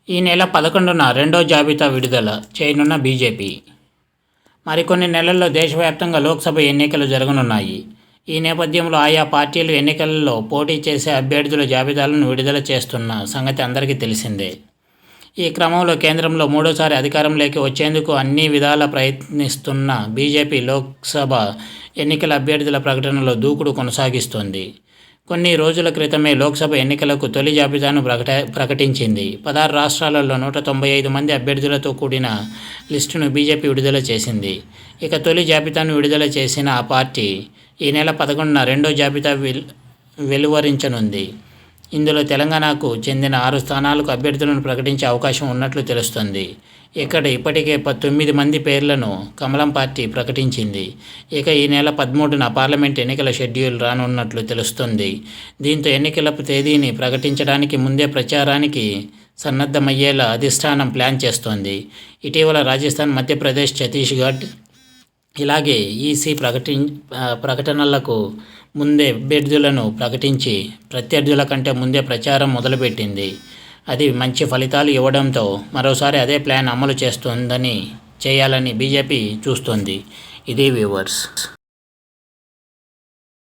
ఈ నెల 11న రెండో జాబితా విడుదల చేయనున్న బీజేపీ. మరికొన్ని నెలల్లో దేశవ్యాప్తంగా లోక్సభ ఎన్నికలు జరగనున్నాయి. ఈ నేపథ్యంలో ఆయా పార్టీలు ఎన్నికలలో పోటీ చేసే అభ్యర్థుల జాబితాలను విడుదల చేస్తున్న సంగతి అందరికీ తెలిసిందే. ఈ క్రమంలో కేంద్రంలో మూడోసారి అధికారంలోకి వచ్చేందుకు అన్ని విధాలా ప్రయత్నిస్తున్న బీజేపీ లోక్సభ ఎన్నికల అభ్యర్థుల ప్రకటనలో దూకుడు కొనసాగిస్తోంది. కొన్ని రోజుల క్రితమే లోక్సభ ఎన్నికలకు తొలి జాబితాను ప్రకటించింది. 16 రాష్ట్రాలలో 195 మంది అభ్యర్థులతో కూడిన లిస్టును బీజేపీ విడుదల చేసింది. ఇక తొలి జాబితాను విడుదల చేసిన ఆ పార్టీ ఈ నెల 11న రెండో జాబితా వెలువరించనుంది. ఇందులో తెలంగాణకు చెందిన 6 స్థానాలకు అభ్యర్థులను ప్రకటించే అవకాశం ఉన్నట్లు తెలుస్తోంది. ఇక్కడ ఇప్పటికే 9 మంది పేర్లను కమలం పార్టీ ప్రకటించింది. ఇక ఈ నెల 13న పార్లమెంట్ ఎన్నికల షెడ్యూల్ రానున్నట్లు తెలుస్తోంది. దీంతో ఎన్నికల తేదీని ప్రకటించడానికి ముందే ప్రచారానికి సన్నద్ధమయ్యేలా అధిష్టానం ప్లాన్ చేస్తోంది. ఇటీవల రాజస్థాన్, మధ్యప్రదేశ్, ఛత్తీస్గఢ్ ఇలాగే ఈసీ ప్రకటనలకు ముందే అభ్యర్థులను ప్రకటించి ప్రత్యర్థుల కంటే ముందే ప్రచారం మొదలుపెట్టింది. అది మంచి ఫలితాలు ఇవ్వడంతో మరోసారి అదే ప్లాన్ అమలు చేయాలని బీజేపీ చూస్తోంది. ఇది వ్యూవర్స్.